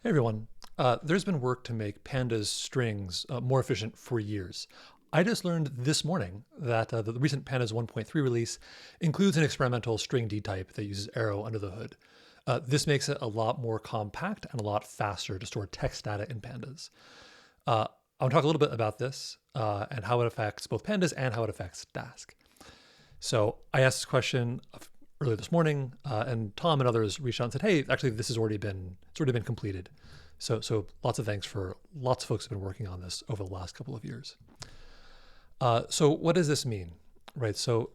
Hey everyone. There's been work to make Pandas strings more efficient for years. I just learned this morning that the recent Pandas 1.3 release includes an experimental string dtype that uses Arrow under the hood. This makes it a lot more compact and a lot faster to store text data in Pandas. I want to talk a little bit about this and how it affects both Pandas and how it affects Dask. So I asked this question earlier this morning, and Tom and others reached out and said, "Hey, actually, this has already been completed." So lots of thanks for lots of folks have been working on this over the last couple of years. So what does this mean, right? So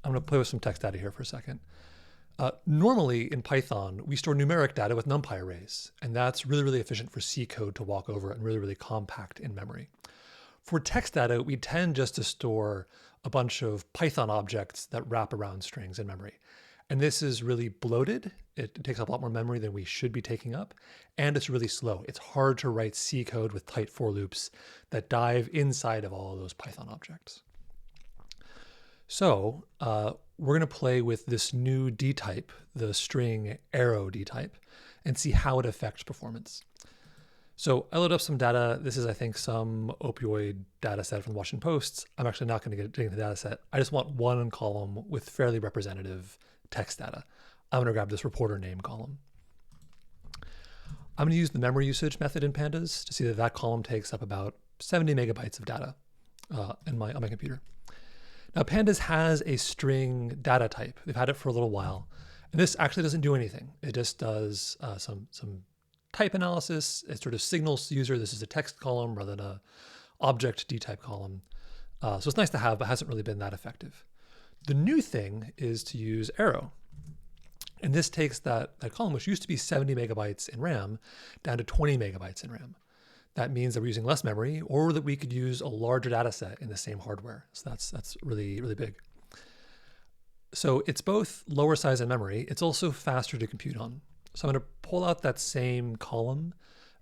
I'm going to play with some text data here for a second. Normally in Python, we store numeric data with NumPy arrays, and that's really, really efficient for C code to walk over and really, really compact in memory. For text data, we tend just to store a bunch of Python objects that wrap around strings in memory. And this is really bloated. It takes up a lot more memory than we should be taking up. And it's really slow. It's hard to write C code with tight for loops that dive inside of all of those Python objects. So we're going to play with this new dtype, the string arrow dtype, and see how it affects performance. So I loaded up some data. This is, I think, some opioid data set from the Washington Post. I'm actually not going to get into the data set. I just want one column with fairly representative text data. I'm going to grab this reporter name column. I'm going to use the memory usage method in Pandas to see that that column takes up about 70 megabytes of data on my computer. Now, Pandas has a string data type. They've had it for a little while. And this actually doesn't do anything. It just does some type analysis. It sort of signals the user this is a text column rather than a object dtype column. So it's nice to have, but hasn't really been that effective. The new thing is to use Arrow. And this takes that column, which used to be 70 megabytes in RAM, down to 20 megabytes in RAM. That means that we're using less memory, or that we could use a larger data set in the same hardware. So that's really, really big. So it's both lower size in memory. It's also faster to compute on. So I'm going to pull out that same column.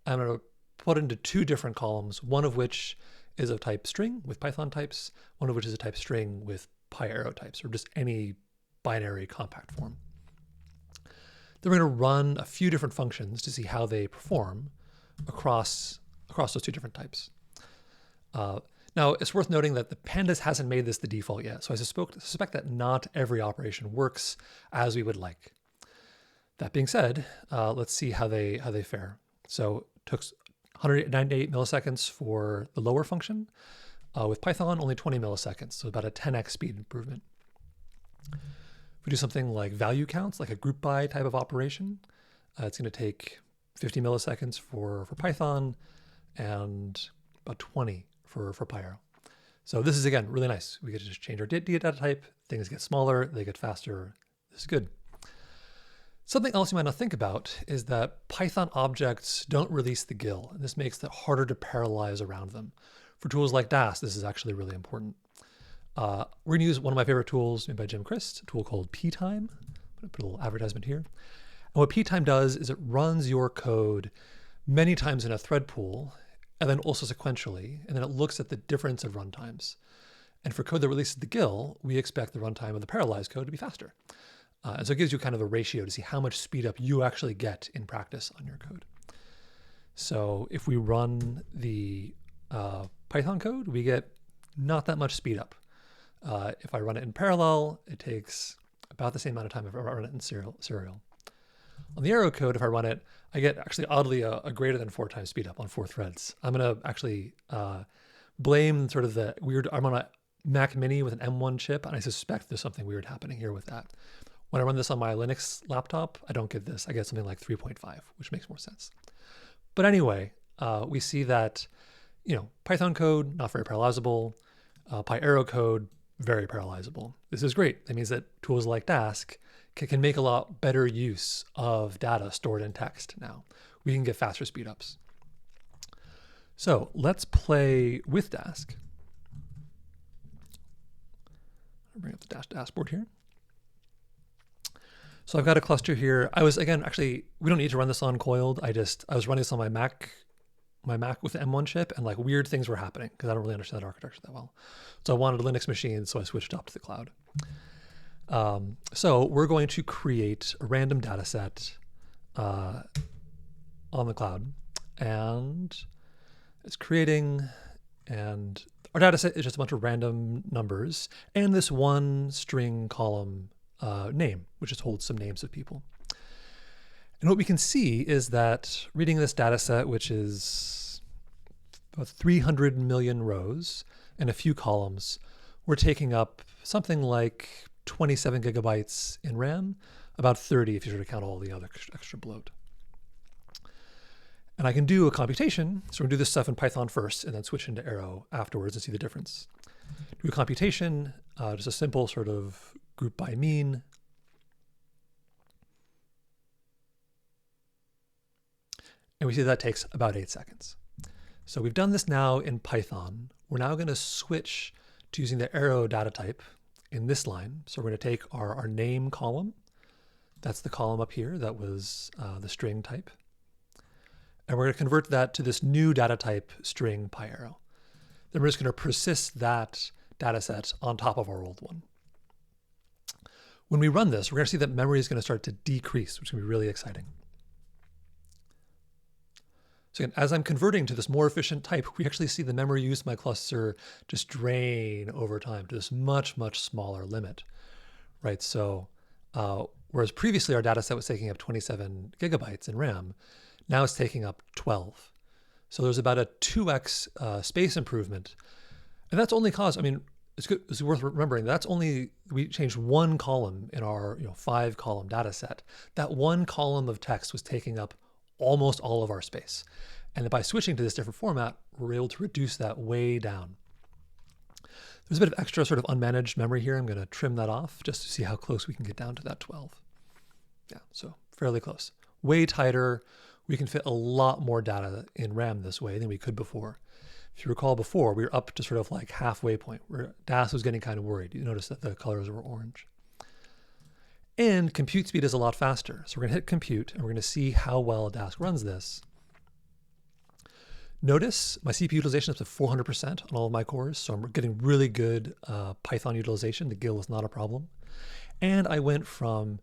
I'm going to put it into two different columns, one of which is of type string with Python types, one of which is a type string with PyArrow types, or just any binary compact form. Then we're going to run a few different functions to see how they perform across those two different types. Now, it's worth noting that the Pandas hasn't made this the default yet, so I suspect that not every operation works as we would like. That being said, let's see how they fare. So it took 198 milliseconds for the lower function. With Python, only 20 milliseconds, so about a 10x speed improvement. If we do something like value counts, like a group by type of operation, it's going to take 50 milliseconds for Python and about 20 for PyArrow. So this is, again, really nice. We get to just change our data type. Things get smaller. They get faster. This is good. Something else you might not think about is that Python objects don't release the GIL, and this makes it harder to parallelize around them. For tools like Dask, this is actually really important. We're going to use one of my favorite tools made by Jim Christ, a tool called ptime. I'm going to put a little advertisement here. And what ptime does is it runs your code many times in a thread pool, and then also sequentially, and then it looks at the difference of runtimes. And for code that releases the GIL, we expect the runtime of the parallelized code to be faster. And so it gives you kind of a ratio to see how much speed up you actually get in practice on your code. So if we run the Python code, we get not that much speed up. If I run it in parallel, it takes about the same amount of time if I run it in serial. On the Arrow code, if I run it, I get actually oddly a greater than 4 times speed up on 4 threads. I'm going to actually blame sort of the weird, I'm on a Mac Mini with an M1 chip, and I suspect there's something weird happening here with that. When I run this on my Linux laptop, I don't get this. I get something like 3.5, which makes more sense. But anyway, we see that, Python code, not very parallelizable. PyArrow code, very parallelizable. This is great. That means that tools like Dask can make a lot better use of data stored in text now. We can get faster speedups. So let's play with Dask. I'll bring up the dashboard here. So I've got a cluster here. I was, again, actually, we don't need to run this on Coiled. I was running this on my Mac with the M1 chip, and like weird things were happening because I don't really understand architecture that well. So I wanted a Linux machine, so I switched up to the cloud. So we're going to create a random data set on on the cloud, and it's creating, and our data set is just a bunch of random numbers and this one string column name, which just holds some names of people. And what we can see is that reading this data set, which is about 300 million rows and a few columns, we're taking up something like 27 gigabytes in RAM, about 30 if you sort of count all the other extra bloat. And I can do a computation, so we're going to do this stuff in Python first and then switch into Arrow afterwards and see the difference. Do a computation, just a simple sort of group by mean. And we see that takes about 8 seconds. So we've done this now in Python. We're now going to switch to using the Arrow data type in this line. So we're going to take our name column. That's the column up here that was the string type. And we're going to convert that to this new data type string PyArrow. Then we're just going to persist that data set on top of our old one. When we run this, we're going to see that memory is going to start to decrease, which is going to be really exciting. So again, as I'm converting to this more efficient type, we actually see the memory used in my cluster just drain over time to this much, much smaller limit, right? So whereas previously our data set was taking up 27 gigabytes in RAM, now it's taking up 12. So there's about a 2x space improvement. And that's only caused, I mean, it's worth remembering, that's only, we changed one column in our 5-column data set. That one column of text was taking up almost all of our space. And by switching to this different format, we're able to reduce that way down. There's a bit of extra sort of unmanaged memory here. I'm going to trim that off just to see how close we can get down to that 12. Yeah, so fairly close. Way tighter. We can fit a lot more data in RAM this way than we could before. If you recall before, we were up to sort of like halfway point where Dask was getting kind of worried. You notice that the colors were orange. And compute speed is a lot faster. So we're going to hit compute and we're going to see how well Dask runs this. Notice my CPU utilization is up to 400% on all of my cores. So I'm getting really good Python utilization. The GIL is not a problem. And I went from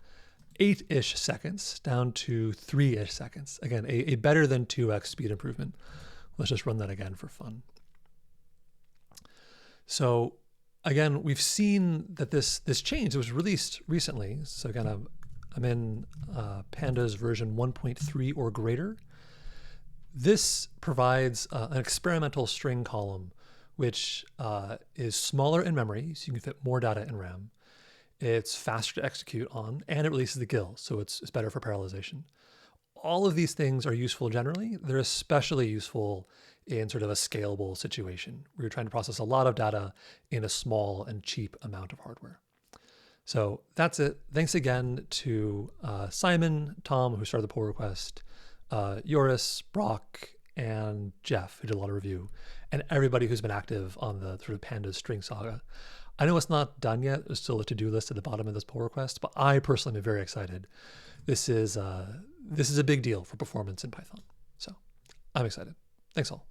8-ish seconds down to 3-ish seconds. Again, a better than 2x speed improvement. Let's just run that again for fun. So again, we've seen that this change, it was released recently. So again, I'm in Pandas version 1.3 or greater. This provides an experimental string column, which is smaller in memory, so you can fit more data in RAM. It's faster to execute on, and it releases the GIL, so it's better for parallelization. All of these things are useful generally. They're especially useful in sort of a scalable situation where you're trying to process a lot of data in a small and cheap amount of hardware. So that's it. Thanks again to Simon, Tom, who started the pull request, Joris, Brock, and Jeff, who did a lot of review, and everybody who's been active on the sort of Pandas string saga. I know it's not done yet. There's still a to-do list at the bottom of this pull request, but I personally am very excited. This is a big deal for performance in Python. So I'm excited. Thanks all.